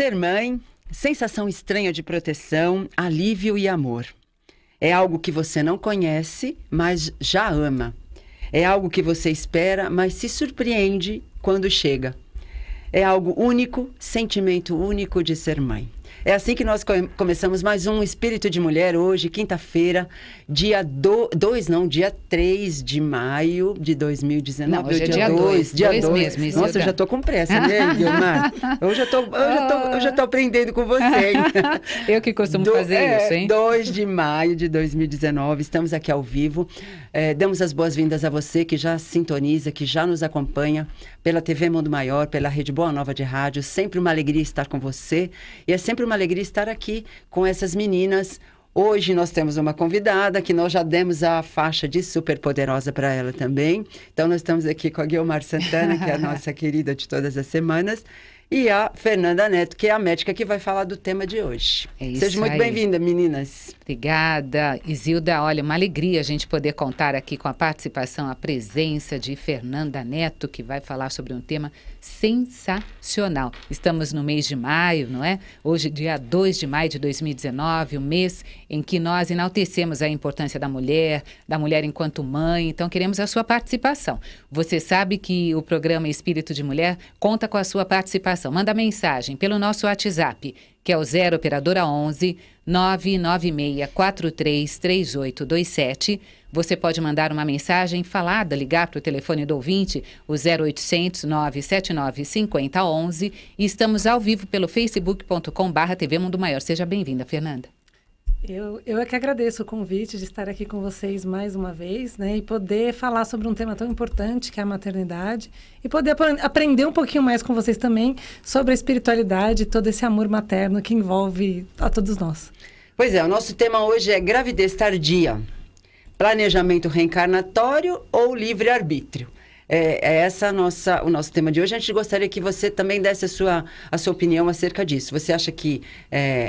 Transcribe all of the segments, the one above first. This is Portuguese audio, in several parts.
Ser mãe, sensação estranha de proteção, alívio e amor. É algo que você não conhece, mas já ama. É algo que você espera, mas se surpreende quando chega. É algo único, sentimento único de ser mãe. É assim que nós começamos mais um Espírito de Mulher hoje, quinta-feira, dia 3 de maio de 2019. Não, hoje é dia 2. Dia 2 mesmo, Isilda. Nossa, eu já tô com pressa, né, Guilmar? Eu já tô aprendendo com você, hein? Eu que costumo fazer isso, hein? 2 de maio de 2019, estamos aqui ao vivo. Damos as boas-vindas a você que já sintoniza, que já nos acompanha pela TV Mundo Maior, pela Rede Boa Nova de Rádio. Sempre uma alegria estar com você e é sempre uma alegria estar aqui com essas meninas. Hoje nós temos uma convidada que nós já demos a faixa de super poderosa para ela também. Então nós estamos aqui com a Guilmar Santana, que é a nossa querida de todas as semanas, e a Fernanda Neto, que é a médica que vai falar do tema de hoje. Seja muito bem-vinda, meninas. Obrigada, Isilda. Olha, uma alegria a gente poder contar aqui com a participação, a presença de Fernanda Neto, que vai falar sobre um tema sensacional. Estamos no mês de maio, não é? Hoje, dia 2 de maio de 2019, o mês em que nós enaltecemos a importância da mulher enquanto mãe. Então, queremos a sua participação. Você sabe que o programa Espírito de Mulher conta com a sua participação. Manda mensagem pelo nosso WhatsApp, que é o 0 operadora 11 996433827. Você pode mandar uma mensagem falada, ligar para o telefone do ouvinte, o 0800 979 5011. E estamos ao vivo pelo facebook.com/TV Mundo Maior. Seja bem-vinda, Fernanda. Eu é que agradeço o convite de estar aqui com vocês mais uma vez, né? E poder falar sobre um tema tão importante que é a maternidade. E poder aprender um pouquinho mais com vocês também sobre a espiritualidade e todo esse amor materno que envolve a todos nós. Pois é, o nosso tema hoje é gravidez tardia. Planejamento reencarnatório ou livre-arbítrio? Essa o nosso tema de hoje. A gente gostaria que você também desse a sua opinião acerca disso. Você acha que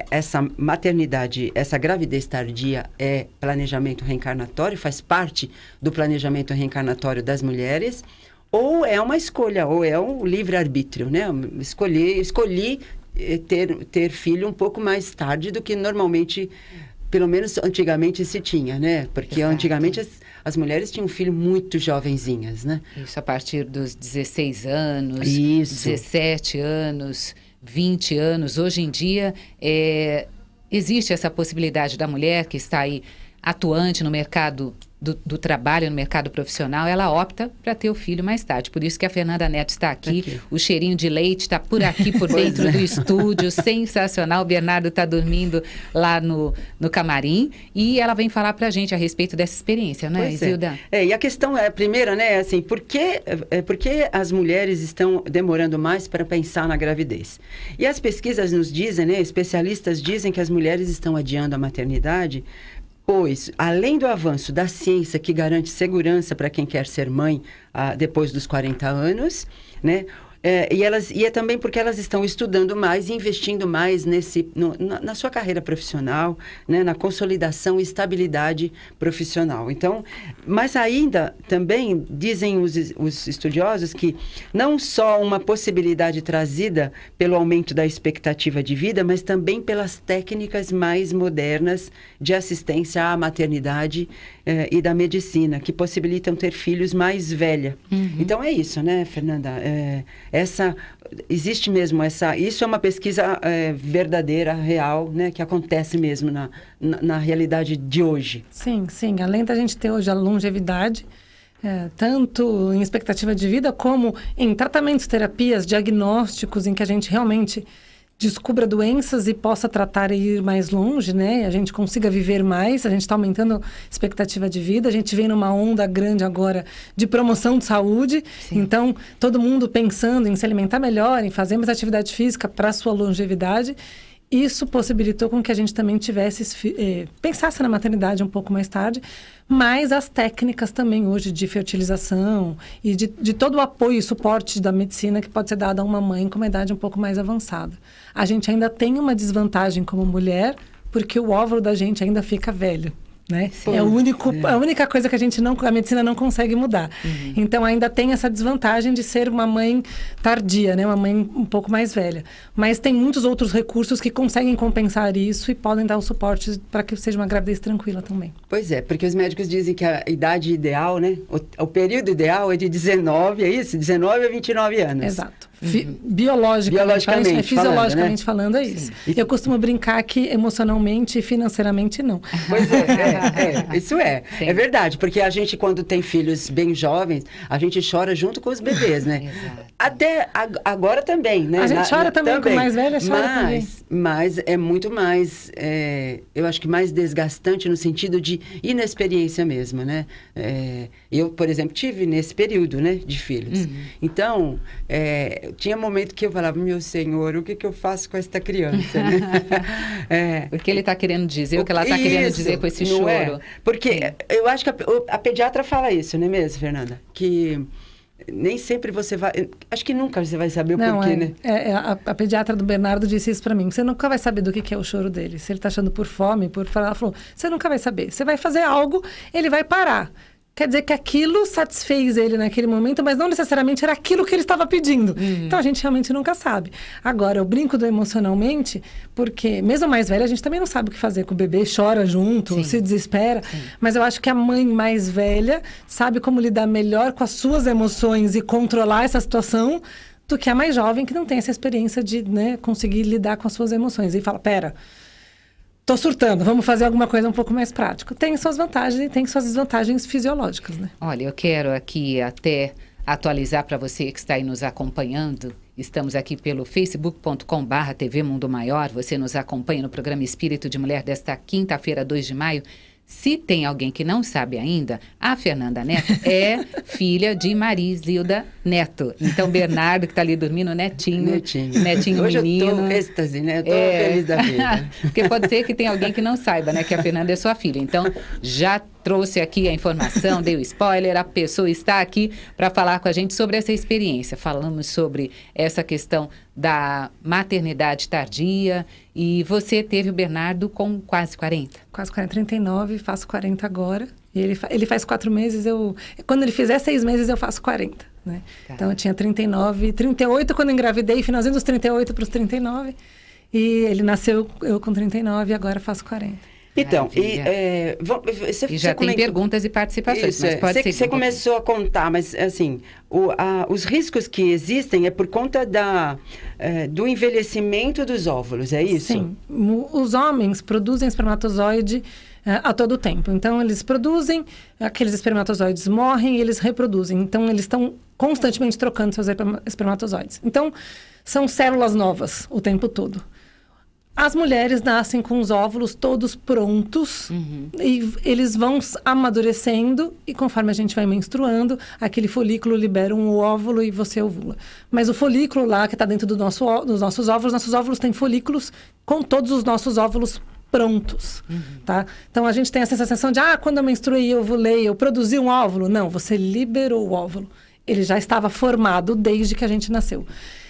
essa maternidade, essa gravidez tardia é planejamento reencarnatório, faz parte do planejamento reencarnatório das mulheres? Ou é uma escolha, ou é um livre-arbítrio, né? Escolhi ter filho um pouco mais tarde do que normalmente, pelo menos antigamente, se tinha, né? Porque Exato. Antigamente as mulheres tinham filho muito jovenzinhas, né? Isso, a partir dos 16 anos, Isso. 17 anos, 20 anos. Hoje em dia, existe essa possibilidade da mulher que está aí atuante no mercado do trabalho, no mercado profissional, ela opta para ter o filho mais tarde. Por isso que a Fernanda Neto está aqui. O cheirinho de leite está por aqui, por dentro do estúdio, sensacional. O Bernardo está dormindo lá no camarim e ela vem falar para a gente a respeito dessa experiência, né, Isilda? E a questão é, a primeira, né, assim, por que as mulheres estão demorando mais para pensar na gravidez? E as pesquisas nos dizem, né, especialistas dizem que as mulheres estão adiando a maternidade. Pois, além do avanço da ciência que garante segurança para quem quer ser mãe depois dos 40 anos, né? E é também porque elas estão estudando mais e investindo mais na sua carreira profissional, né? Na consolidação e estabilidade profissional. Então, mas ainda também dizem os estudiosos que não só uma possibilidade trazida pelo aumento da expectativa de vida, mas também pelas técnicas mais modernas de assistência à maternidade e da medicina, que possibilitam ter filhos mais velha. Uhum. Então, é isso, né, Fernanda? Existe mesmo isso é uma pesquisa verdadeira, real, né, que acontece mesmo na realidade de hoje. Sim, sim. Além da gente ter hoje a longevidade, tanto em expectativa de vida, como em tratamentos, terapias, diagnósticos, em que a gente realmente descubra doenças e possa tratar e ir mais longe, né? A gente consiga viver mais, a gente está aumentando a expectativa de vida, a gente vem numa onda grande agora de promoção de saúde. Sim. Então, todo mundo pensando em se alimentar melhor, em fazer mais atividade física para a sua longevidade. Isso possibilitou com que a gente também pensasse na maternidade um pouco mais tarde, mas as técnicas também hoje de fertilização e de todo o apoio e suporte da medicina que pode ser dado a uma mãe com uma idade um pouco mais avançada. A gente ainda tem uma desvantagem como mulher, porque o óvulo da gente ainda fica velho. né? É a única coisa que a medicina não consegue mudar. Então, ainda tem essa desvantagem de ser uma mãe tardia, né? Uma mãe um pouco mais velha. Mas tem muitos outros recursos que conseguem compensar isso e podem dar o suporte para que seja uma gravidez tranquila também. Pois é, porque os médicos dizem que a idade ideal, né? O período ideal é de 19, é isso? 19 a 29 anos. Exato. Biologicamente, fisiologicamente falando, é isso. Sim. Eu costumo brincar que emocionalmente e financeiramente não. Pois isso é. Sim. É verdade, porque a gente, quando tem filhos bem jovens, a gente chora junto com os bebês, né? Exato. Até agora também, né? A gente chora também, com mais velha chora também. Mas é muito mais, eu acho que mais desgastante no sentido de inexperiência mesmo, né? Eu, por exemplo, tive nesse período, né, de filhos. Então, tinha momento que eu falava, meu Senhor, o que eu faço com esta criança, né? O que ele está querendo dizer, o que ela está querendo dizer com esse choro. É? Porque eu acho que a pediatra fala isso, não é mesmo, Fernanda? Que nem sempre você vai... Acho que nunca você vai saber o porquê, né? A pediatra do Bernardo disse isso pra mim. Você nunca vai saber do que é o choro dele. Se ele tá achando por fome, ela falou, você nunca vai saber. Você vai fazer algo, ele vai parar. Quer dizer que aquilo satisfez ele naquele momento, mas não necessariamente era aquilo que ele estava pedindo. Então, a gente realmente nunca sabe. Agora, eu brinco do emocionalmente, porque mesmo mais velha, a gente também não sabe o que fazer com o bebê, chora junto, se desespera. Mas eu acho que a mãe mais velha sabe como lidar melhor com as suas emoções e controlar essa situação do que a mais jovem, que não tem essa experiência de, né, conseguir lidar com as suas emoções. E fala, pera... Tô surtando, vamos fazer alguma coisa um pouco mais prática. Tem suas vantagens e tem suas desvantagens fisiológicas, né? Olha, eu quero aqui até atualizar para você que está aí nos acompanhando. Estamos aqui pelo facebook.com/TV Mundo Maior. Você nos acompanha no programa Espírito de Mulher desta quinta-feira, 2 de maio. Se tem alguém que não sabe ainda, a Fernanda Neto é filha de Marizilda Neto. Então, Bernardo, que está ali dormindo, netinho Hoje menino. Eu tô êxtase, né? Eu tô feliz da vida. Porque pode ser que tem alguém que não saiba, né? Que a Fernanda é sua filha. Então, já trouxe aqui a informação, dei o spoiler, a pessoa está aqui para falar com a gente sobre essa experiência. Falamos sobre essa questão da maternidade tardia e você teve o Bernardo com quase 40. Quase 40, 39, faço 40 agora. E ele faz 4 meses, quando ele fizer 6 meses eu faço 40, né? Tá. Então eu tinha 39, 38 quando engravidei, finalzinho dos 38 para os 39. E ele nasceu eu com 39 e agora faço 40. Então, e já tem perguntas e participações, isso, mas pode ser você começou a contar, mas assim, os riscos que existem é por conta do envelhecimento dos óvulos, é isso? Sim, os homens produzem espermatozoide a todo tempo. Então, eles produzem, aqueles espermatozoides morrem e eles reproduzem. Então, eles estão constantemente trocando seus espermatozoides. Então, são células novas o tempo todo. As mulheres nascem com os óvulos todos prontos e eles vão amadurecendo e conforme a gente vai menstruando, aquele folículo libera um óvulo e você ovula. Mas o folículo lá que está dentro dos nossos óvulos têm folículos com todos os nossos óvulos prontos, tá? Então, a gente tem essa sensação de, quando eu menstruei, eu ovulei, eu produzi um óvulo. Não, você liberou o óvulo. Ele já estava formado desde que a gente nasceu.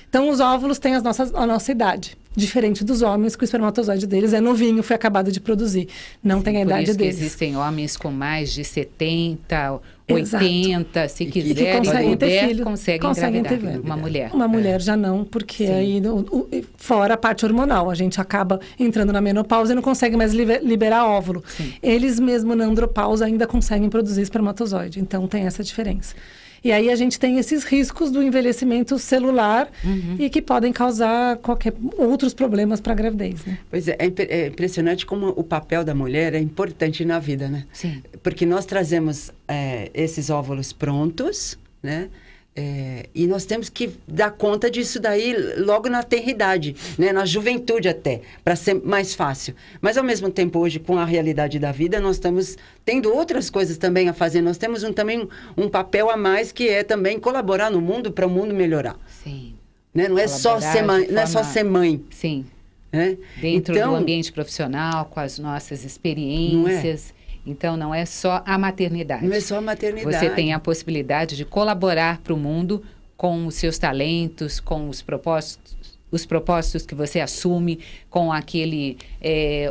Então, os óvulos têm a nossa idade. Diferente dos homens, que o espermatozoide deles é novinho, foi acabado de produzir. Não tem a idade deles. Por isso que existem homens com mais de 70, 80, se quiserem, conseguem engravidar. Uma mulher. Uma mulher já não, porque aí, fora a parte hormonal, a gente acaba entrando na menopausa e não consegue mais liberar óvulo. Sim. Eles mesmo na andropausa ainda conseguem produzir espermatozoide. Então, tem essa diferença. E aí a gente tem esses riscos do envelhecimento celular e que podem causar outros problemas para a gravidez, né? Pois é impressionante como o papel da mulher é importante na vida, né? Sim. Porque nós trazemos esses óvulos prontos, né? E nós temos que dar conta disso daí logo na tenridade, né? Na juventude até, para ser mais fácil. Mas, ao mesmo tempo, hoje, com a realidade da vida, nós estamos tendo outras coisas também a fazer. Nós temos também um papel a mais, que é também colaborar no mundo para o mundo melhorar. Sim. Né? Não é só ser mãe. Sim. Né? Dentro do ambiente profissional, com as nossas experiências. Então, não é só a maternidade. Não é só a maternidade. Você tem a possibilidade de colaborar para o mundo com os seus talentos, com os propósitos os propósitos que você assume, com aquele,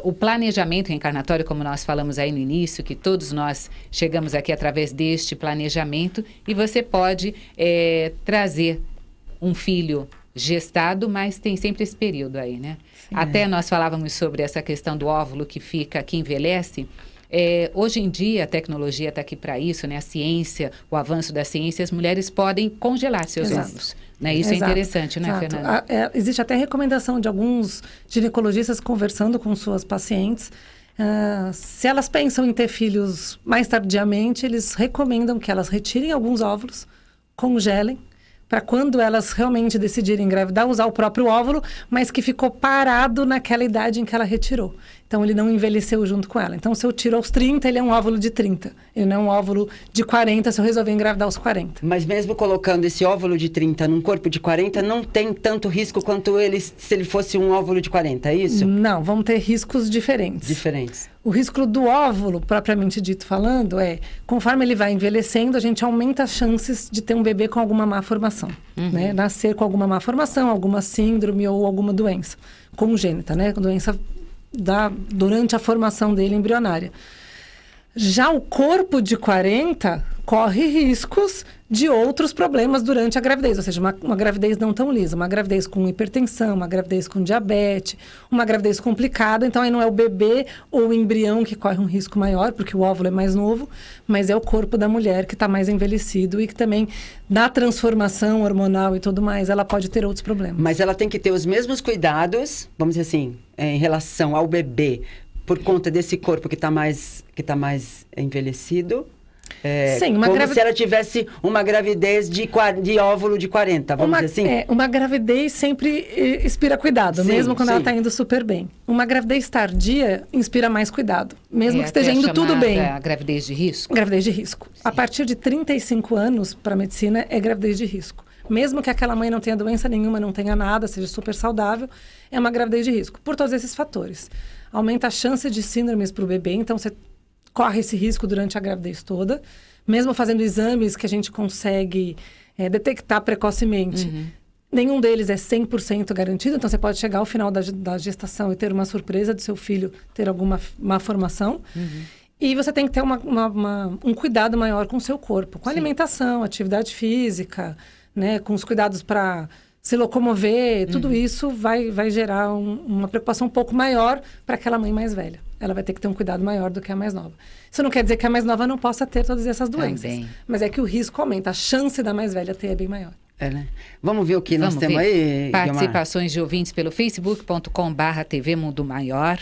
o planejamento reencarnatório, como nós falamos aí no início, que todos nós chegamos aqui através deste planejamento, e você pode trazer um filho gestado, mas tem sempre esse período aí, né? Sim, até nós falávamos sobre essa questão do óvulo que envelhece. Hoje em dia, a tecnologia está aqui para isso, né? A ciência, o avanço da ciência, as mulheres podem congelar seus óvulos. Né? Isso é interessante, né, Fernanda? Existe até recomendação de alguns ginecologistas conversando com suas pacientes. Se elas pensam em ter filhos mais tardiamente, eles recomendam que elas retirem alguns óvulos, congelem, para quando elas realmente decidirem engravidar, usar o próprio óvulo, mas que ficou parado naquela idade em que ela retirou. Então, ele não envelheceu junto com ela. Então, se eu tiro aos 30, ele é um óvulo de 30. Ele não é um óvulo de 40 se eu resolver engravidar aos 40. Mas mesmo colocando esse óvulo de 30 num corpo de 40, não tem tanto risco quanto se ele fosse um óvulo de 40, é isso? Não, vão ter riscos diferentes. Diferentes. O risco do óvulo, propriamente dito falando, conforme ele vai envelhecendo, a gente aumenta as chances de ter um bebê com alguma má formação. Né? Nascer com alguma má formação, alguma síndrome ou alguma doença congênita, né? Doença durante a formação dele embrionária. Já o corpo de 40 corre riscos de outros problemas durante a gravidez, ou seja, uma gravidez não tão lisa, uma gravidez com hipertensão, uma gravidez com diabetes, uma gravidez complicada. Então, aí não é o bebê ou o embrião que corre um risco maior, porque o óvulo é mais novo, mas é o corpo da mulher que está mais envelhecido e que também, na transformação hormonal e tudo mais, ela pode ter outros problemas. Mas ela tem que ter os mesmos cuidados, vamos dizer assim, em relação ao bebê, por conta desse corpo que está mais envelhecido. Sim, se ela tivesse uma gravidez de óvulo de 40, vamos dizer assim? Uma gravidez sempre inspira cuidado, mesmo quando ela está indo super bem. Uma gravidez tardia inspira mais cuidado, mesmo que esteja indo tudo bem. A gravidez de risco? Gravidez de risco. Sim. A partir de 35 anos, para a medicina, é gravidez de risco. Mesmo que aquela mãe não tenha doença nenhuma, não tenha nada, seja super saudável, é uma gravidez de risco, por todos esses fatores. Aumenta a chance de síndromes para o bebê, então você corre esse risco durante a gravidez toda. Mesmo fazendo exames que a gente consegue detectar precocemente, nenhum deles é 100% garantido. Então, você pode chegar ao final da gestação e ter uma surpresa do seu filho ter alguma má formação. E você tem que ter um cuidado maior com o seu corpo, com alimentação, atividade física, né, com os cuidados para se locomover. Tudo isso vai gerar uma preocupação um pouco maior para aquela mãe mais velha. Ela vai ter que ter um cuidado maior do que a mais nova. Isso não quer dizer que a mais nova não possa ter todas essas doenças. Também. Mas é que o risco aumenta, a chance da mais velha ter é bem maior. Né? Vamos ver o que nós temos aí, participações de ouvintes pelo facebook.com/TV Mundo Maior.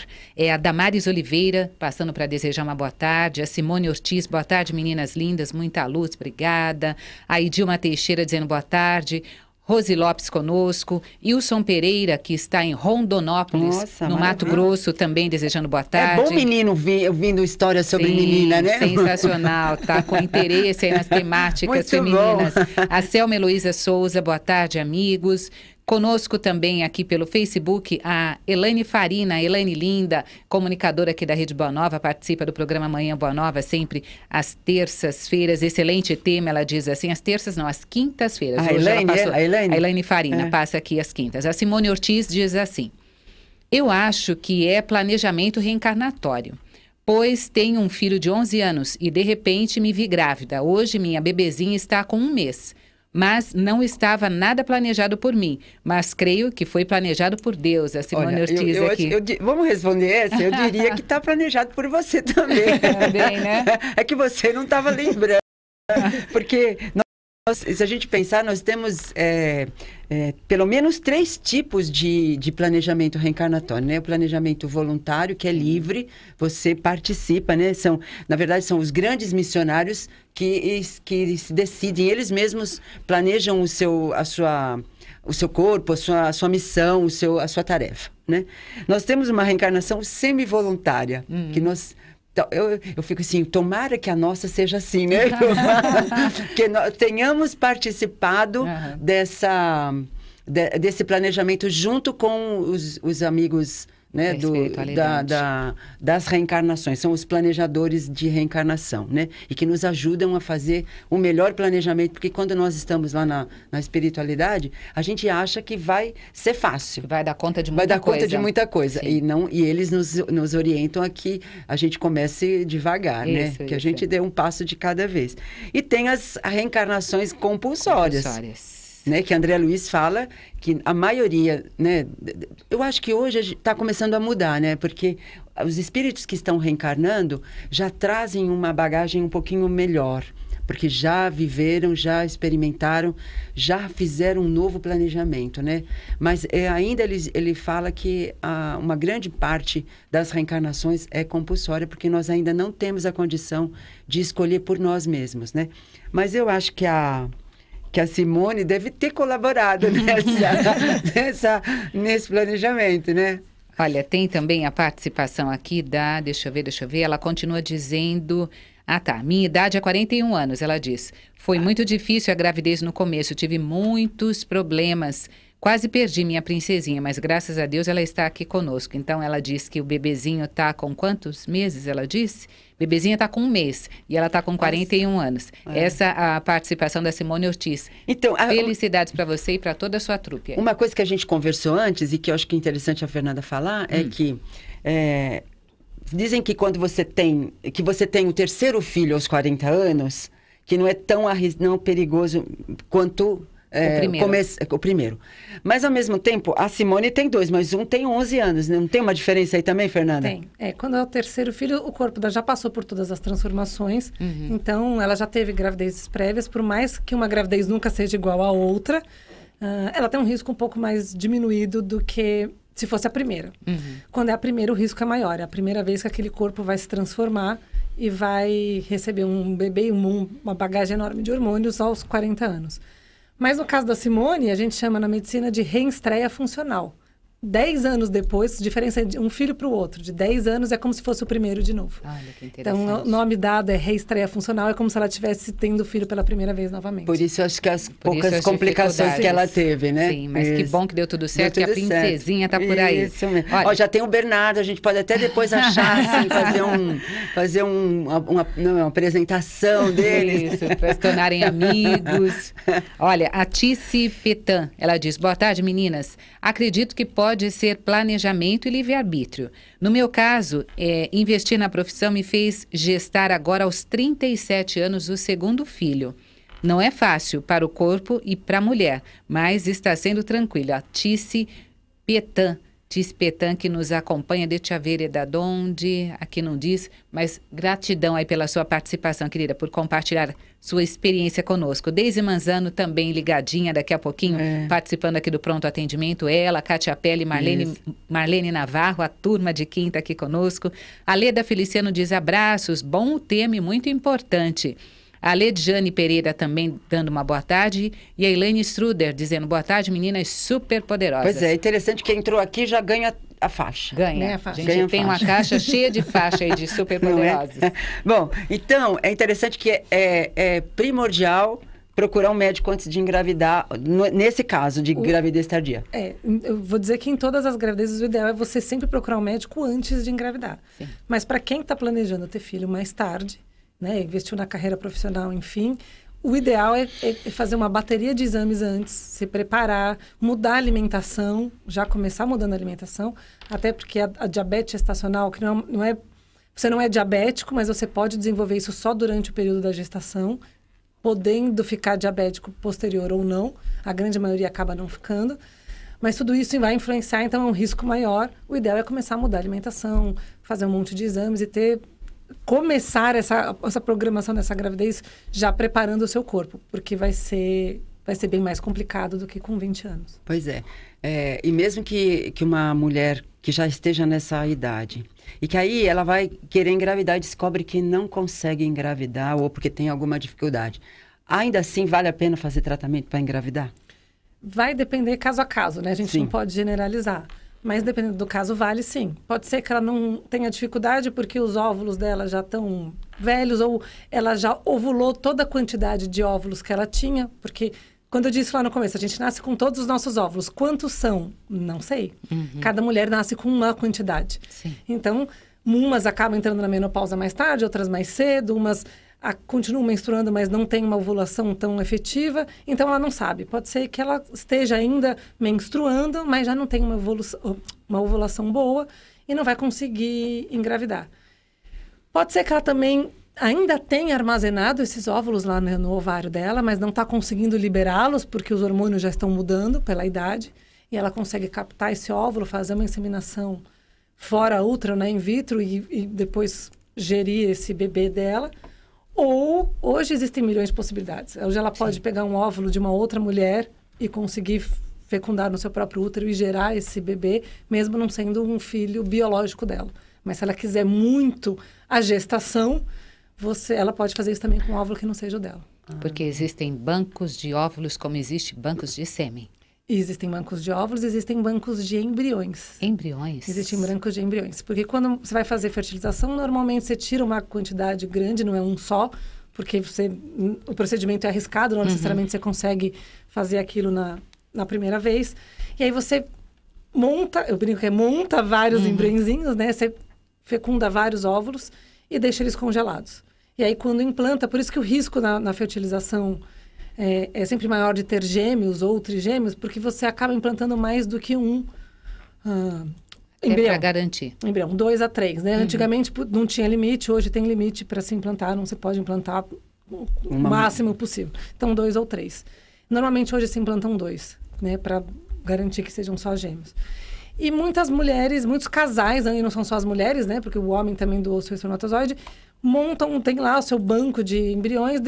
A Damares Oliveira, passando para desejar uma boa tarde. A Simone Ortiz, boa tarde, meninas lindas, muita luz, obrigada. A Idilma Teixeira dizendo boa tarde. Rose Lopes conosco, Wilson Pereira, que está em Rondonópolis, no Mato Grosso, também desejando boa tarde. É bom menino ouvindo histórias sobre menina, né? Sensacional, tá com interesse aí nas temáticas muito femininas. Bom. A Selma Heloísa Souza, boa tarde, amigos. Conosco também aqui pelo Facebook, a Elaine Farina, Elaine linda, comunicadora aqui da Rede Boa Nova, participa do programa Manhã Boa Nova, sempre às terças-feiras. Excelente tema, ela diz assim, às terças não, às quintas-feiras. A Elaine Farina passa aqui às quintas. A Simone Ortiz diz assim, eu acho que é planejamento reencarnatório, pois tenho um filho de 11 anos e de repente me vi grávida. Hoje minha bebezinha está com 1 mês. Mas não estava nada planejado por mim, mas creio que foi planejado por Deus, a Simone Ortiz aqui. Vamos responder essa? Eu diria que está planejado por você também. Também, né? É que você não estava lembrando, porque se a gente pensar, nós temos pelo menos 3 tipos de planejamento reencarnatório, né? O planejamento voluntário, que é livre, você participa, né? Na verdade, são os grandes missionários que se decidem, eles mesmos planejam o seu corpo, a sua missão, a sua tarefa, né? Nós temos uma reencarnação semi-voluntária, que nós... Então, eu fico assim, tomara que a nossa seja assim, né? Que nós tenhamos participado desse planejamento junto com os amigos né, espiritualidade. das reencarnações, são os planejadores de reencarnação, né, e que nos ajudam a fazer o melhor planejamento, porque quando nós estamos lá na espiritualidade, a gente acha que vai ser fácil. Vai dar conta de Vai muita dar coisa. conta de muita coisa. Sim. E eles nos orientam a que a gente comece devagar, né? Que a gente dê um passo de cada vez. E tem as reencarnações compulsórias. Né, que André Luiz fala que a maioria, né, eu acho que hoje está começando a mudar, né, porque os espíritos que estão reencarnando já trazem uma bagagem um pouquinho melhor, porque já viveram, já experimentaram, já fizeram um novo planejamento, né, mas ainda ele fala que uma grande parte das reencarnações é compulsória, porque nós ainda não temos a condição de escolher por nós mesmos, né, mas eu acho que a Simone deve ter colaborado nesse planejamento, né? Olha, tem também a participação aqui da... Deixa eu ver. Ela continua dizendo... minha idade é 41 anos, ela diz. Foi muito difícil a gravidez no começo, tive muitos problemas. Quase perdi minha princesinha, mas graças a Deus ela está aqui conosco. Então, ela diz que o bebezinho está com quantos meses, ela disse? Bebezinha está com 1 mês e ela está com 41 anos. Essa é a participação da Simone Ortiz. Então, felicidades para você e para toda a sua trupe. Uma coisa que a gente conversou antes e que eu acho que é interessante a Fernanda falar é que dizem que quando você tem o 3º filho aos 40 anos, que não é tão não perigoso quanto... o primeiro. Mas, ao mesmo tempo, a Simone tem 2, mas um tem 11 anos. Não tem uma diferença aí também, Fernanda? Tem. Quando é o 3º filho, o corpo já passou por todas as transformações. Então, ela já teve gravidezes prévias. Por mais que uma gravidez nunca seja igual à outra, ela tem um risco um pouco mais diminuído do que se fosse a primeira. Quando é a primeira, o risco é maior. É a primeira vez que aquele corpo vai se transformar e vai receber um bebê e uma bagagem enorme de hormônios aos 40 anos. Mas no caso da Simone, a gente chama na medicina de reestreia funcional. 10 anos depois, diferença de um filho para o outro. De 10 anos é como se fosse o primeiro de novo. Olha, que interessante. Então, o nome dado é reestreia funcional. É como se ela estivesse tendo filho pela primeira vez novamente. Por isso, acho que as poucas complicações que ela teve, né? Sim, mas que bom que deu tudo certo e a princesinha está por aí. Isso mesmo. Olha, já tem o Bernardo. A gente pode até depois achar, assim, fazer uma apresentação deles. Isso, para se tornarem amigos. Olha, a Tice Petan, ela diz, boa tarde, meninas. Acredito que pode ser planejamento e livre-arbítrio. No meu caso, investir na profissão me fez gestar agora aos 37 anos o 2º filho. Não é fácil para o corpo e para a mulher, mas está sendo tranquilo. A Tice Petan, que nos acompanha, deixa eu ver, é da onde, aqui não diz, mas gratidão aí pela sua participação, querida, por compartilhar sua experiência conosco. Deise Manzano também ligadinha daqui a pouquinho, participando aqui do Pronto Atendimento, ela, Kátia Pelli, Marlene Navarro, a turma de quinta aqui conosco. A Leda Feliciano diz abraços, bom tema e muito importante. A Ledjane Pereira também dando uma boa tarde. E a Elaine Struder dizendo boa tarde, meninas super poderosas. Pois é, interessante que quem entrou aqui já ganha a faixa. Ganha a faixa. A gente tem uma caixa cheia de faixa aí de super poderosas. Bom, então, é interessante que é primordial procurar um médico antes de engravidar, nesse caso de gravidez tardia. Eu vou dizer que em todas as gravidezes o ideal é você sempre procurar um médico antes de engravidar. Sim. Mas para quem está planejando ter filho mais tarde, né, investiu na carreira profissional, enfim, o ideal é fazer uma bateria de exames antes, se preparar, mudar a alimentação, já começar mudando a alimentação, até porque a diabetes gestacional, que você não é diabético, mas você pode desenvolver isso só durante o período da gestação, podendo ficar diabético posterior ou não, a grande maioria acaba não ficando, mas tudo isso vai influenciar, então é um risco maior. O ideal é começar a mudar a alimentação, fazer um monte de exames e começar essa programação dessa gravidez já preparando o seu corpo, porque vai ser bem mais complicado do que com 20 anos. Pois é. E mesmo que uma mulher que já esteja nessa idade, e que aí ela vai querer engravidar e descobre que não consegue engravidar ou porque tem alguma dificuldade, ainda assim vale a pena fazer tratamento para engravidar? Vai depender caso a caso, né? A gente não pode generalizar. Mas dependendo do caso, vale sim. Pode ser que ela não tenha dificuldade porque os óvulos dela já estão velhos ou ela já ovulou toda a quantidade de óvulos que ela tinha, porque Quando eu disse lá no começo, a gente nasce com todos os nossos óvulos. Quantos são? Não sei. Cada mulher nasce com uma quantidade. Sim. Então, umas acabam entrando na menopausa mais tarde, outras mais cedo, umas continuam menstruando, mas não tem uma ovulação tão efetiva. Então, ela não sabe. Pode ser que ela esteja ainda menstruando, mas já não tem uma ovulação boa e não vai conseguir engravidar. Pode ser que ela também ainda tenha armazenado esses óvulos lá no ovário dela, mas não está conseguindo liberá-los porque os hormônios já estão mudando pela idade. E ela consegue captar esse óvulo, fazer uma inseminação fora útero, né, in vitro, e depois gerir esse bebê dela. Ou, hoje existem milhões de possibilidades. Hoje ela pode pegar um óvulo de uma outra mulher e conseguir fecundar no seu próprio útero e gerar esse bebê, mesmo não sendo um filho biológico dela. Mas se ela quiser muito a gestação, ela pode fazer isso também com um óvulo que não seja o dela. Porque existem bancos de óvulos como existe bancos de sêmen. E existem bancos de óvulos, existem bancos de embriões. Embriões? Existem bancos de embriões. Porque quando você vai fazer fertilização, normalmente você tira uma quantidade grande, não é um só, porque o procedimento é arriscado, não necessariamente você consegue fazer aquilo na primeira vez. E aí você monta, eu brinco que monta vários embriõezinhos, né? Você fecunda vários óvulos e deixa eles congelados. E aí, quando implanta, por isso que o risco na fertilização é sempre maior de ter gêmeos ou trigêmeos, porque você acaba implantando mais do que um embrião. Para garantir. Embrião, 2 a 3, né? Antigamente não tinha limite, hoje tem limite para se implantar, não se pode implantar o máximo possível. Então, 2 ou 3. Normalmente, hoje se implantam 2, né? Para garantir que sejam só gêmeos. E muitas mulheres, muitos casais, aí não são só as mulheres, né? Porque o homem também doou o seu espermatozoide, tem lá o seu banco de embriões,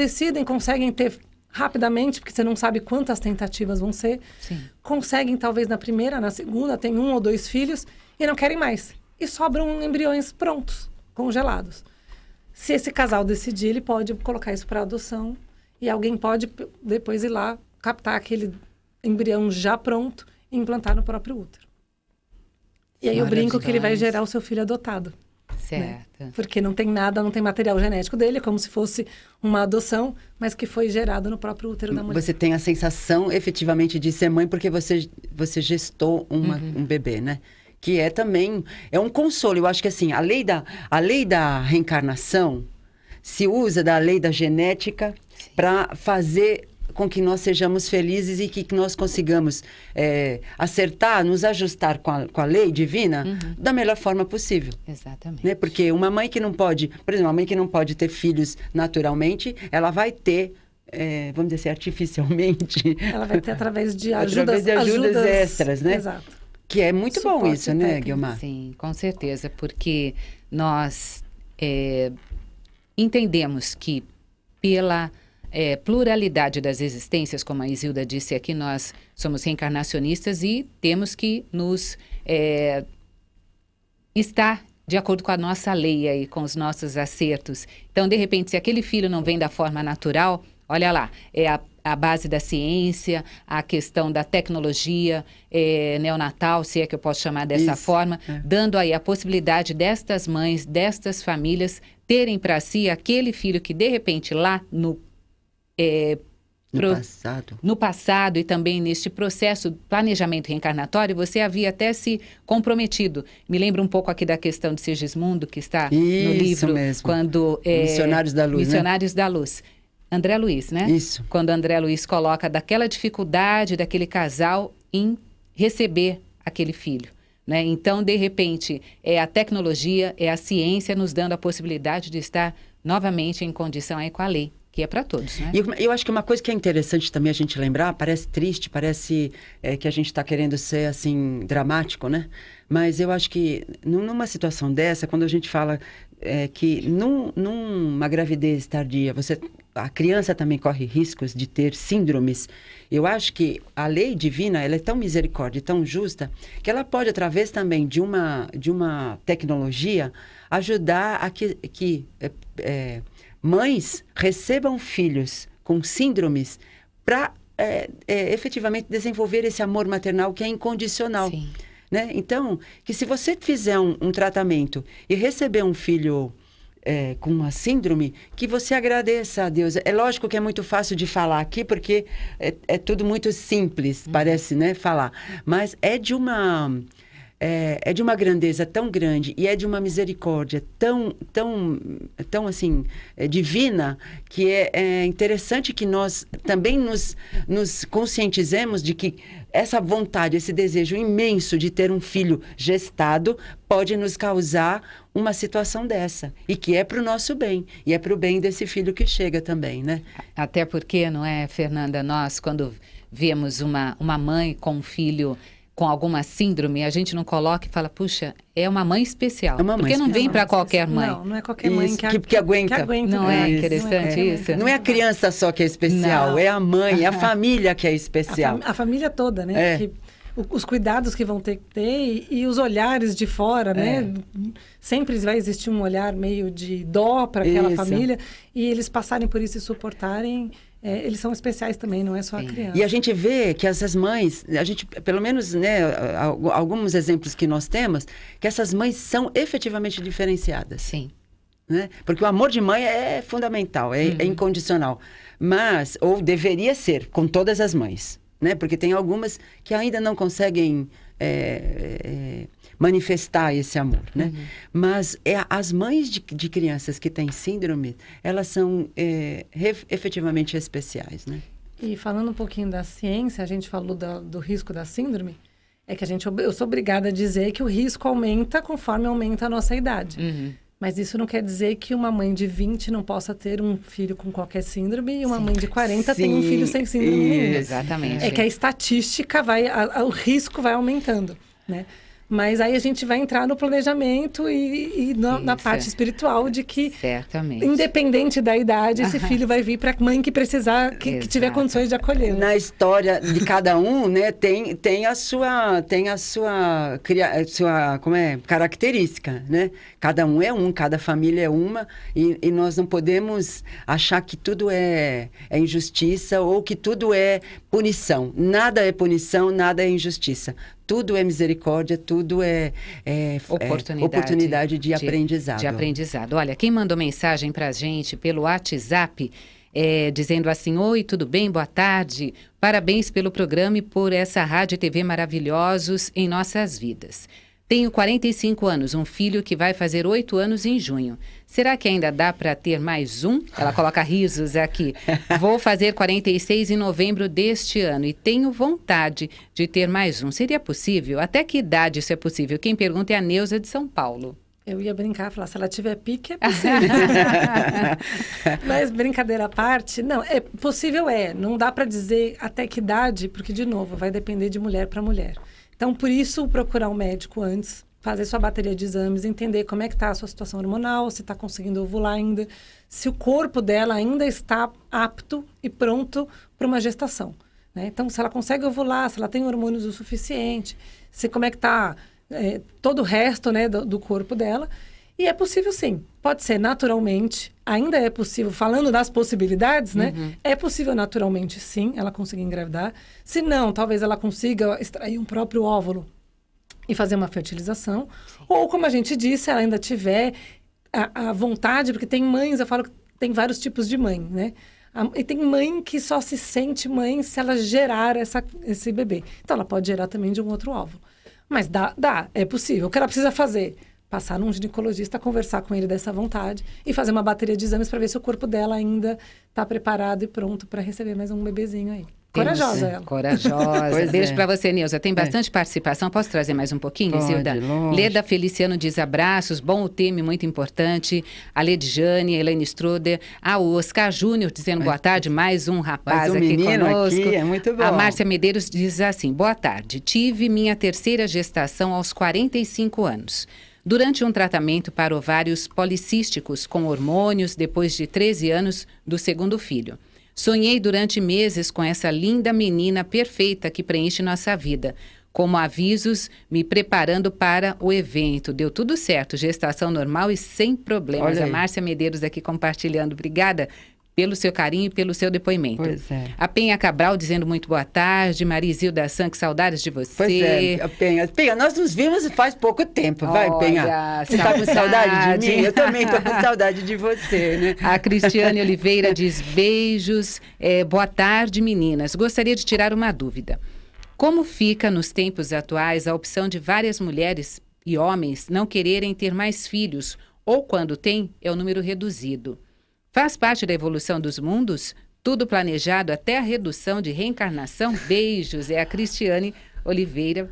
conseguem ter rapidamente, porque você não sabe quantas tentativas vão ser. Sim. Conseguem, talvez, na primeira, na segunda, tem 1 ou 2 filhos e não querem mais. E sobram embriões prontos, congelados. Se esse casal decidir, ele pode colocar isso para adoção e alguém pode depois ir lá, captar aquele embrião já pronto e implantar no próprio útero. E aí eu brinco que ele vai gerar o seu filho adotado. Certo. Né? Porque não tem nada, não tem material genético dele, é como se fosse uma adoção, mas que foi gerado no próprio útero da mulher. Você tem a sensação, efetivamente, de ser mãe porque você gestou um bebê, né? Que é também, é um consolo. Eu acho que, assim, a lei da reencarnação se usa da lei da genética para fazer com que nós sejamos felizes e que nós consigamos acertar, nos ajustar com a lei divina da melhor forma possível. Exatamente. Né? Porque uma mãe que não pode, por exemplo, uma mãe que não pode ter filhos naturalmente, ela vai ter, vamos dizer assim, artificialmente. Ela vai ter através de ajudas extras, né? Exato. Que é muito Suporte bom isso, né, técnico. Guilmar? Sim, com certeza, porque nós entendemos que pela pluralidade das existências, como a Isilda disse aqui, nós somos reencarnacionistas e temos que nos estar de acordo com a nossa lei e com os nossos acertos. Então, de repente, se aquele filho não vem da forma natural, olha lá, a base da ciência, a questão da tecnologia neonatal, se é que eu posso chamar dessa forma, dando aí a possibilidade destas mães, destas famílias, terem para si aquele filho que, de repente, lá no passado e também neste processo de planejamento reencarnatório, você havia até se comprometido. Me lembra um pouco aqui da questão de Sigismundo, que está no livro, mesmo. Quando Missionários da Luz, Missionários da Luz. André Luiz, né? Isso. Quando André Luiz coloca daquela dificuldade daquele casal em receber aquele filho. Né? Então, de repente, é a tecnologia, é a ciência nos dando a possibilidade de estar novamente em condição aí com a lei, que é para todos, né? E eu acho que uma coisa que é interessante também a gente lembrar, parece triste, parece que a gente está querendo ser, assim, dramático, né? Mas eu acho que numa situação dessa, quando a gente fala que numa gravidez tardia, a criança também corre riscos de ter síndromes, eu acho que a lei divina, ela é tão misericórdia, tão justa, que ela pode, através também de uma tecnologia, ajudar a que mães recebam filhos com síndromes para efetivamente desenvolver esse amor maternal que é incondicional. Sim. Né? Então, que se você fizer um tratamento e receber um filho com uma síndrome, que você agradeça a Deus. É lógico que é muito fácil de falar aqui, porque é tudo muito simples, parece, né, falar. Mas é de uma grandeza tão grande e é de uma misericórdia tão assim, divina, que é interessante que nós também nos conscientizemos de que essa vontade, esse desejo imenso de ter um filho gestado pode nos causar uma situação dessa. E que é para o nosso bem. E é para o bem desse filho que chega também, né? Até porque, não é, Fernanda, nós quando vemos uma mãe com um filho com alguma síndrome, a gente não coloca e fala, puxa, é uma mãe especial. É uma mãe porque não especial. vem para qualquer mãe. Não é qualquer mãe Isso, que aguenta. Não é isso. interessante isso? Não é a criança só que é especial, Não. é a mãe, é a família que é especial. A família toda, né? Que, os cuidados que vão ter que ter e os olhares de fora, né? Sempre vai existir um olhar meio de dó para aquela família. E eles passarem por isso e suportarem... eles são especiais também, não é só a criança. E a gente vê que essas mães, pelo menos, né, alguns exemplos que nós temos, que essas mães são efetivamente diferenciadas. Sim. Né? Porque o amor de mãe é fundamental, é incondicional. Mas, ou deveria ser, com todas as mães. Né? Porque tem algumas que ainda não conseguem manifestar esse amor, né? Mas as mães de crianças que têm síndrome, elas são efetivamente especiais, né? E falando um pouquinho da ciência, a gente falou do risco da síndrome, é que eu sou obrigada a dizer que o risco aumenta conforme aumenta a nossa idade. Mas isso não quer dizer que uma mãe de 20 não possa ter um filho com qualquer síndrome e uma mãe de 40 tem um filho sem síndrome nenhuma. Exatamente. É que a estatística o risco vai aumentando, né? Mas aí a gente vai entrar no planejamento e na parte espiritual de que, certamente, independente da idade, esse filho vai vir para a mãe que precisar, que tiver condições de acolher. Na história de cada um, né, tem a sua característica, né? Cada um é cada família é uma, e nós não podemos achar que tudo é injustiça ou que tudo é punição. Nada é punição, nada é injustiça. Tudo é misericórdia, tudo é oportunidade de aprendizado. De aprendizado. Olha, quem mandou mensagem para a gente pelo WhatsApp, dizendo assim, oi, tudo bem? Boa tarde. Parabéns pelo programa e por essa rádio e TV maravilhosos em nossas vidas. Tenho 45 anos, um filho que vai fazer 8 anos em junho. Será que ainda dá para ter mais um? Ela coloca risos aqui. Vou fazer 46 em novembro deste ano e tenho vontade de ter mais um. Seria possível? Até que idade isso é possível? Quem pergunta é a Neuza de São Paulo. Eu ia brincar, falar, se ela tiver pique, é possível. Mas, brincadeira à parte, não, é possível não dá para dizer até que idade, porque, de novo, vai depender de mulher para mulher. Então, por isso, procurar um médico antes, fazer sua bateria de exames, entender como é que está a sua situação hormonal, se está conseguindo ovular ainda, se o corpo dela ainda está apto e pronto para uma gestação. Né? Então, se ela consegue ovular, se ela tem hormônios o suficiente, se como é que está todo o resto, né, do corpo dela. E é possível, sim. Pode ser naturalmente, ainda é possível, falando das possibilidades, né? É possível naturalmente, sim, ela conseguir engravidar. Se não, talvez ela consiga extrair um próprio óvulo e fazer uma fertilização. Ou, como a gente disse, ela ainda tiver a vontade, porque tem mães, eu falo que tem vários tipos de mãe, né? E tem mãe que só se sente mãe se ela gerar esse bebê. Então, ela pode gerar também de um outro óvulo. Mas é possível. O que ela precisa fazer? Passar num ginecologista, conversar com ele dessa vontade e fazer uma bateria de exames para ver se o corpo dela ainda está preparado e pronto para receber mais um bebezinho aí. Corajosa ela. Corajosa. Beijo para você, Neuza. Tem bastante participação. Posso trazer mais um pouquinho, Isilda? Leda Feliciano diz abraços. Bom o tema, muito importante. A Ledjane, a Elaine Stroder. O Oscar Júnior dizendo boa tarde. Mais um rapaz aqui conosco. Aqui, é muito bom. A Márcia Medeiros diz assim, boa tarde. Tive minha terceira gestação aos 45 anos. Durante um tratamento para ovários policísticos com hormônios depois de 13 anos do segundo filho. Sonhei durante meses com essa linda menina perfeita que preenche nossa vida. Como avisos, me preparando para o evento. Deu tudo certo, gestação normal e sem problemas. A Márcia Medeiros aqui compartilhando. Obrigada pelo seu carinho e pelo seu depoimento. Pois é. A Penha Cabral dizendo muito boa tarde. Maria Isilda Sank, saudades de você. Pois é, Penha, nós nos vimos faz pouco tempo, vai, Penha. Você tá com saudade de mim? Eu também tô com saudade de você, né? A Cristiane Oliveira diz beijos. Boa tarde, meninas. Gostaria de tirar uma dúvida. Como fica nos tempos atuais a opção de várias mulheres e homens não quererem ter mais filhos, ou quando tem, é o número reduzido? Faz parte da evolução dos mundos? Tudo planejado até a redução de reencarnação? Beijos. É a Cristiane Oliveira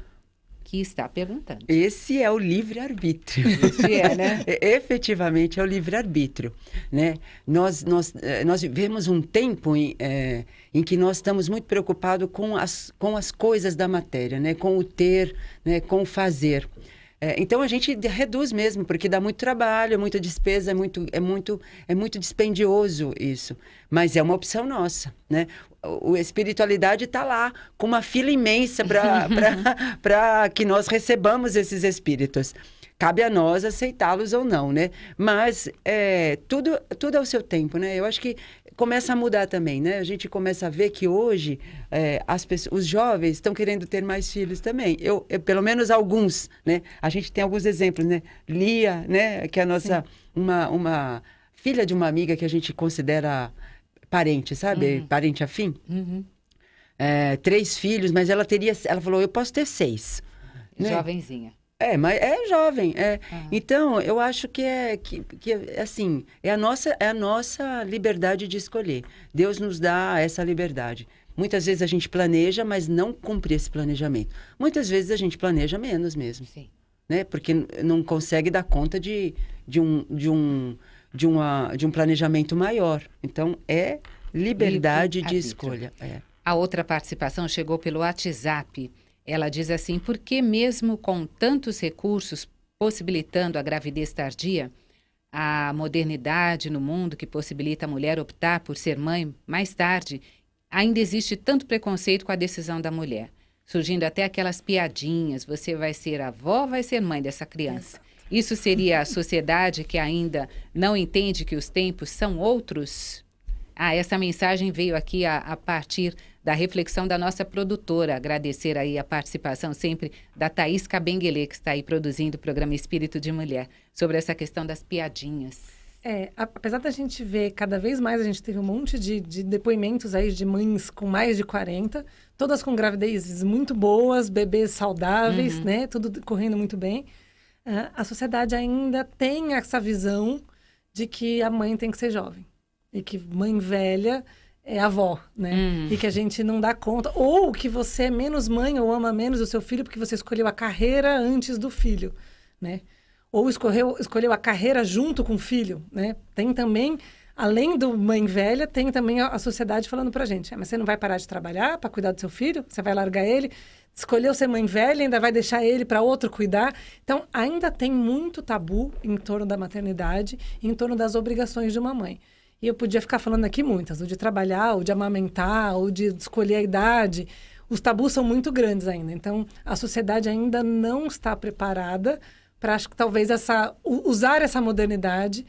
que está perguntando. Esse é o livre-arbítrio. Esse é, né? Efetivamente é o livre-arbítrio, né? Nós vivemos um tempo em que nós estamos muito preocupados com as coisas da matéria, né? Com o ter, né? Com o fazer. Então a gente reduz mesmo, porque dá muito trabalho, é muita despesa, é muito dispendioso isso. Mas é uma opção nossa, né? A espiritualidade está lá, com uma fila imensa para que nós recebamos esses espíritos. Cabe a nós aceitá-los ou não, né? Mas tudo ao seu tempo, né? Eu acho que começa a mudar também, né? A gente começa a ver que hoje os jovens estão querendo ter mais filhos também. Eu, pelo menos alguns, né? A gente tem alguns exemplos, né? Lia, né? Que é a nossa uma filha de uma amiga que a gente considera parente, sabe? Parente afim. 3 filhos, mas ela falou, eu posso ter 6. Né? Jovenzinha. Mas é jovem. Então, eu acho que assim, é a nossa liberdade de escolher. Deus nos dá essa liberdade. Muitas vezes a gente planeja, mas não cumpre esse planejamento. Muitas vezes a gente planeja menos mesmo. Sim. Né? Porque não consegue dar conta de um planejamento maior. Então, é liberdade de escolha. A outra participação chegou pelo WhatsApp. Ela diz assim, por que mesmo com tantos recursos possibilitando a gravidez tardia, a modernidade no mundo que possibilita a mulher optar por ser mãe mais tarde, ainda existe tanto preconceito com a decisão da mulher? Surgindo até aquelas piadinhas, você vai ser avó, vai ser mãe dessa criança. Isso seria a sociedade que ainda não entende que os tempos são outros? Essa mensagem veio aqui a partir da reflexão da nossa produtora. Agradecer aí a participação sempre da Thaís Cabenguele, que está aí produzindo o programa Espírito de Mulher, sobre essa questão das piadinhas. Apesar da gente ver cada vez mais, a gente teve um monte de depoimentos aí de mães com mais de 40, todas com gravidezes muito boas, bebês saudáveis, né? Tudo correndo muito bem. A sociedade ainda tem essa visão de que a mãe tem que ser jovem. E que mãe velha é avó, né? E que a gente não dá conta. Ou que você é menos mãe ou ama menos o seu filho porque você escolheu a carreira antes do filho, né? Ou escolheu a carreira junto com o filho, né? Tem também, além do mãe velha, tem também a sociedade falando pra gente. Mas você não vai parar de trabalhar para cuidar do seu filho? Você vai largar ele? Escolheu ser mãe velha, ainda vai deixar ele para outro cuidar? Então, ainda tem muito tabu em torno da maternidade e em torno das obrigações de uma mãe. E eu podia ficar falando aqui muitas, ou de trabalhar, ou de amamentar, ou de escolher a idade. Os tabus são muito grandes ainda. Então, a sociedade ainda não está preparada para, acho que talvez, usar essa modernidade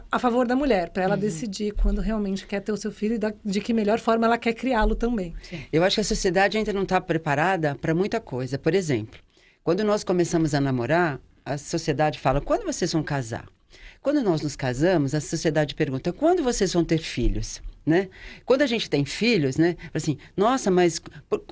a favor da mulher, para ela decidir quando realmente quer ter o seu filho e de que melhor forma ela quer criá-lo também. Eu acho que a sociedade ainda não está preparada para muita coisa. Por exemplo, quando nós começamos a namorar, a sociedade fala, quando vocês vão casar? Quando nós nos casamos, a sociedade pergunta, quando vocês vão ter filhos? Né? Quando a gente tem filhos, né? Assim, nossa, mas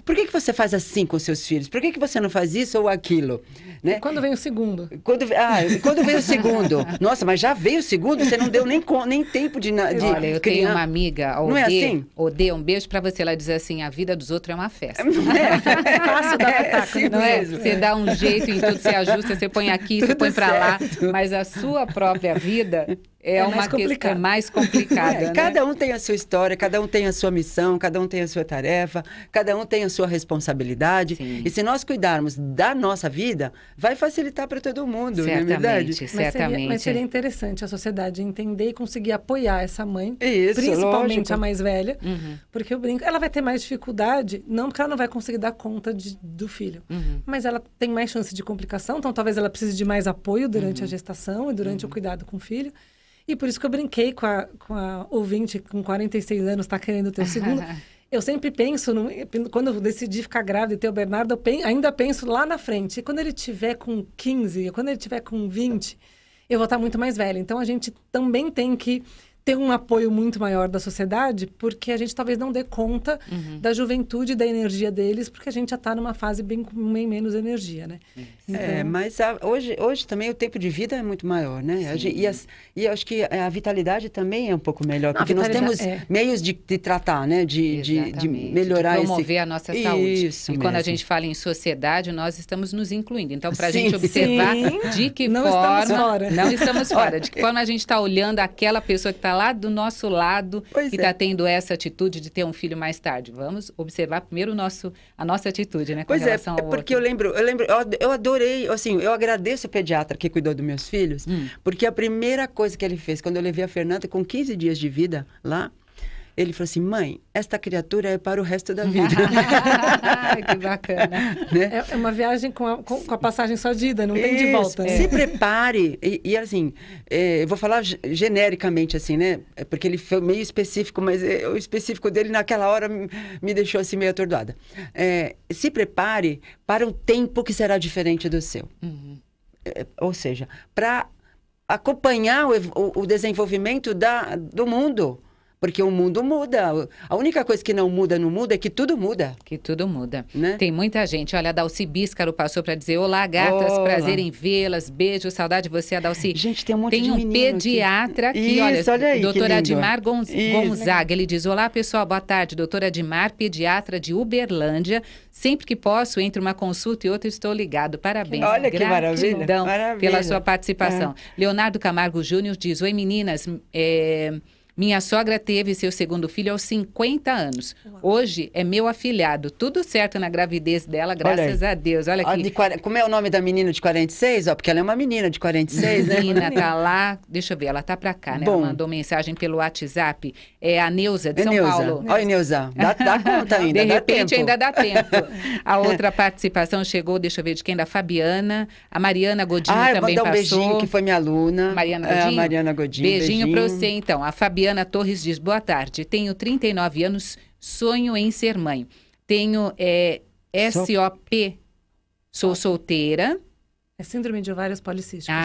por que você faz assim com seus filhos? Por que você não faz isso ou aquilo? Né? E quando vem o segundo? Quando vem o segundo? Nossa, mas já veio o segundo? Você não deu nem tempo de Olha, eu tenho uma amiga, não é assim? Odê, um beijo pra você. Ela diz assim, a vida dos outros é uma festa. É fácil dar pitaco, não é? Você dá um jeito em tudo, você ajusta, você põe aqui, você põe pra lá. Mas a sua própria vida... É uma questão mais complicada. Né? Cada um tem a sua história, cada um tem a sua missão, cada um tem a sua tarefa, cada um tem a sua responsabilidade. Sim. E se nós cuidarmos da nossa vida, vai facilitar para todo mundo, certamente, não é verdade? Certamente. Mas seria interessante a sociedade entender e conseguir apoiar essa mãe, isso, principalmente lógico. A mais velha, porque eu brinco, ela vai ter mais dificuldade, não porque ela não vai conseguir dar conta do filho, mas ela tem mais chance de complicação, então talvez ela precise de mais apoio durante a gestação e durante o cuidado com o filho. E por isso que eu brinquei com a ouvinte com 46 anos, está querendo ter o segundo. Eu sempre penso, quando eu decidi ficar grávida e ter o Bernardo, ainda penso lá na frente. E quando ele tiver com 15, quando ele tiver com 20, eu vou estar muito mais velha. Então, a gente também tem que ter um apoio muito maior da sociedade, porque a gente talvez não dê conta da juventude e da energia deles, porque a gente já está numa fase bem menos energia, né? Então... mas hoje também o tempo de vida é muito maior, né? E acho que a vitalidade também é um pouco melhor, porque nós temos meios de tratar, né? De melhorar de promover a nossa saúde. E mesmo. Quando a gente fala em sociedade, nós estamos nos incluindo. Então, para a gente observar de que não forma... Estamos fora. Não estamos fora. De que forma a gente está olhando aquela pessoa que está lá do nosso lado, que está tendo essa atitude de ter um filho mais tarde. Vamos observar primeiro a nossa atitude, né? Com relação ao porque outro. eu adorei, assim, eu agradeço o pediatra que cuidou dos meus filhos, porque a primeira coisa que ele fez, quando eu levei a Fernanda com 15 dias de vida lá, ele falou assim: mãe, esta criatura é para o resto da vida. Que bacana. Né? É uma viagem com a passagem só de ida, não tem de volta. Né? Se prepare, e assim, eu vou falar genericamente assim, né? Porque ele foi meio específico, mas o específico dele naquela hora me deixou assim meio atordoada. Se prepare para um tempo que será diferente do seu. Ou seja, para acompanhar o desenvolvimento do mundo. Porque o mundo muda. A única coisa que não muda no mundo é que tudo muda. Que tudo muda. Né? Tem muita gente. Olha, a Dalci Bíscaro passou para dizer: olá, gatas, prazer em vê-las. Beijo, saudade de você, a Dalci. Gente, tem um monte de menino pediatra aqui. Isso, olha aí, doutora Admar Gonzaga. Ele diz: olá, pessoal, boa tarde. Doutora Admar, pediatra de Uberlândia. Sempre que posso, entre uma consulta e outra, estou ligado. Parabéns. Olha que maravilha. Pela sua participação. Leonardo Camargo Júnior diz: oi, meninas. Minha sogra teve seu segundo filho aos 50 anos. Hoje é meu afilhado. Tudo certo na gravidez dela, graças a Deus. Olha aqui. Como é o nome da menina de 46? Porque ela é uma menina de 46, né? Menina tá lá. Deixa eu ver, ela tá pra cá, né? Ela mandou mensagem pelo WhatsApp. É a Neuza, de São Paulo. Olha, Neuza. Dá conta ainda. De repente ainda dá tempo. A outra participação chegou, deixa eu ver de quem? Da Fabiana. A Mariana Godinho também passou. Um beijinho, que foi minha aluna. Mariana Godinho? A Mariana Godinho. Beijinho pra você, então. A Fabiana Torres diz: boa tarde, tenho 39 anos, sonho em ser mãe. Tenho SOP, sou solteira. É síndrome de ovários policísticos.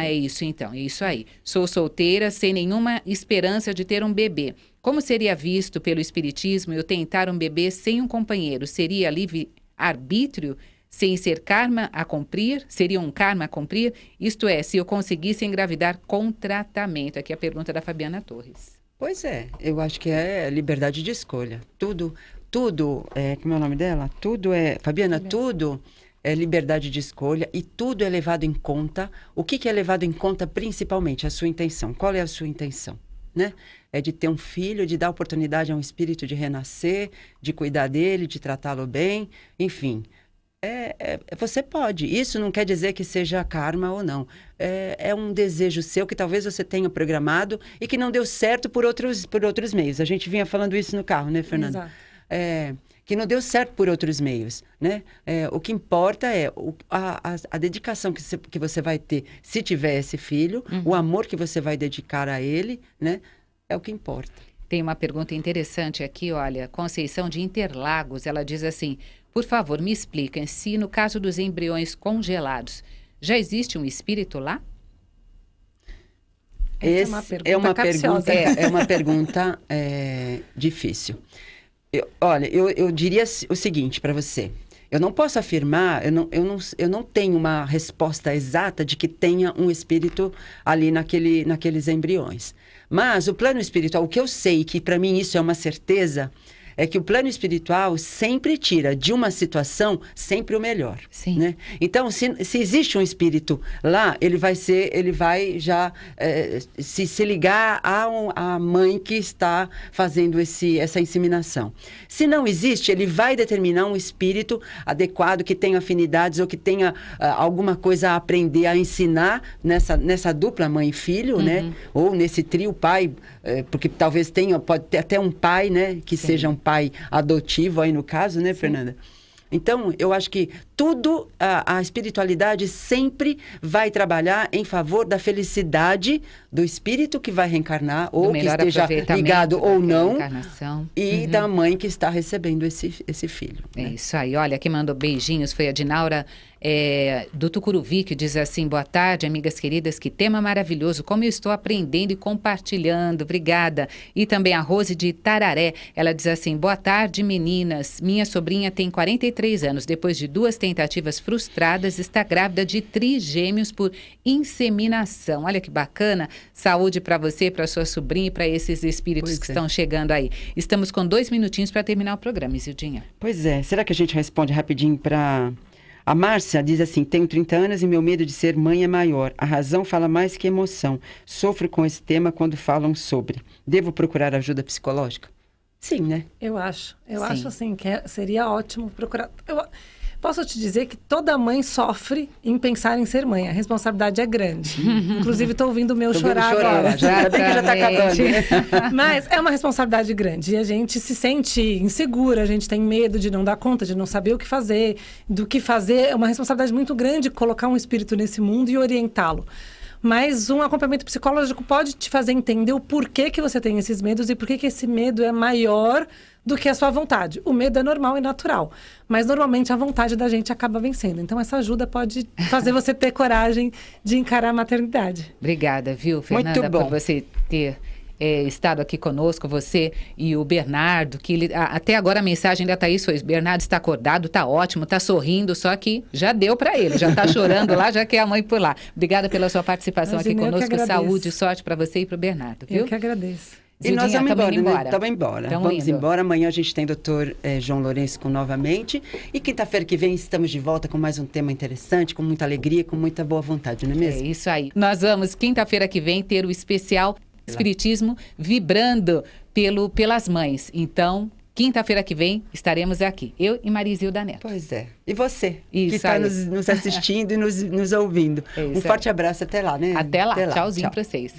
É isso então, é isso aí. Sou solteira, sem nenhuma esperança de ter um bebê. Como seria visto pelo espiritismo eu tentar um bebê sem um companheiro? Seria livre-arbítrio? Sem ser karma a cumprir? Seria um karma a cumprir? Isto é, se eu conseguisse engravidar com tratamento. Aqui a pergunta da Fabiana Torres. Pois é, eu acho que é liberdade de escolha. Tudo, como é o nome dela? Fabiana, tudo é liberdade de escolha e tudo é levado em conta. O que é levado em conta principalmente? A sua intenção. Qual é a sua intenção? Né? É de ter um filho, de dar oportunidade a um espírito de renascer, de cuidar dele, de tratá-lo bem, enfim... você pode. Isso não quer dizer que seja karma ou não. É um desejo seu que talvez você tenha programado e que não deu certo por outros meios. A gente vinha falando isso no carro, né, Fernanda? Exato. Que não deu certo por outros meios, né? O que importa é a dedicação que você vai ter se tiver esse filho, o amor que você vai dedicar a ele, né? É o que importa. Tem uma pergunta interessante aqui, olha, Conceição de Interlagos, ela diz assim: por favor, me expliquem se no caso dos embriões congelados, já existe um espírito lá? É uma pergunta difícil. Eu diria o seguinte para você. Eu não posso afirmar, eu não tenho uma resposta exata de que tenha um espírito ali naqueles embriões. Mas o plano espiritual, o que eu sei, que para mim isso é uma certeza, é que o plano espiritual sempre tira de uma situação sempre o melhor. Sim. Né? Então, se existe um espírito lá, ele vai já se ligar à mãe que está fazendo essa inseminação. Se não existe, ele vai determinar um espírito adequado, que tenha afinidades ou que tenha alguma coisa a aprender, a ensinar nessa dupla mãe e filho, né? Ou nesse trio pai, porque talvez pode ter até um pai, né? Que seja um pai adotivo aí no caso, né, Fernanda? Então, eu acho que tudo, a espiritualidade sempre vai trabalhar em favor da felicidade do espírito que vai reencarnar, ou que esteja ligado ou não, e da mãe que está recebendo esse filho. É isso aí. Olha, quem mandou beijinhos foi a Dinaura do Tucuruvi, que diz assim: boa tarde, amigas queridas, que tema maravilhoso, como eu estou aprendendo e compartilhando, obrigada. E também a Rose de Tararé, ela diz assim: boa tarde, meninas, minha sobrinha tem 43 anos, depois de 2 tentativas frustradas, está grávida de trigêmeos por inseminação. Olha que bacana, saúde para você, para sua sobrinha e para esses espíritos que estão chegando aí. Estamos com 2 minutinhos para terminar o programa, Isildinha. Pois é, será que a gente responde rapidinho para... A Márcia diz assim: tenho 30 anos e meu medo de ser mãe é maior. A razão fala mais que emoção. Sofro com esse tema quando falam sobre. Devo procurar ajuda psicológica? Sim, né? Eu acho. Eu acho assim que seria ótimo procurar... Posso te dizer que toda mãe sofre em pensar em ser mãe. A responsabilidade é grande. Inclusive, estou ouvindo o meu chorar agora. Ainda bem que já está acabando, né? Mas é uma responsabilidade grande. E a gente se sente insegura, a gente tem medo de não dar conta, de não saber o que fazer, do que fazer. É uma responsabilidade muito grande colocar um espírito nesse mundo e orientá-lo. Mas um acompanhamento psicológico pode te fazer entender o porquê que você tem esses medos e por que esse medo é maior do que a sua vontade. O medo é normal e natural, mas normalmente a vontade da gente acaba vencendo. Então essa ajuda pode fazer você ter coragem de encarar a maternidade. Obrigada, viu, Fernanda, por você ter estado aqui conosco, você e o Bernardo, que até agora a mensagem da Thaís foi: Bernardo está acordado, está ótimo, está sorrindo, só que já deu para ele, já está chorando lá, já quer a mãe por lá. Obrigada pela sua participação aqui conosco, saúde e sorte para você e para o Bernardo, viu? Eu que agradeço. E nós vamos embora, né? Vamos indo. embora. Amanhã a gente tem o Dr. João Lourenço novamente. E quinta-feira que vem estamos de volta com mais um tema interessante, com muita alegria, com muita boa vontade, não é mesmo? É isso aí. Nós vamos, quinta-feira que vem, ter o especial Espiritismo vibrando pelas mães. Então, quinta-feira que vem estaremos aqui, eu e Marisilda Neto. Pois é. E você, isso que está nos assistindo e nos ouvindo. Um forte abraço, até lá, né? Até lá. Tchauzinho para vocês.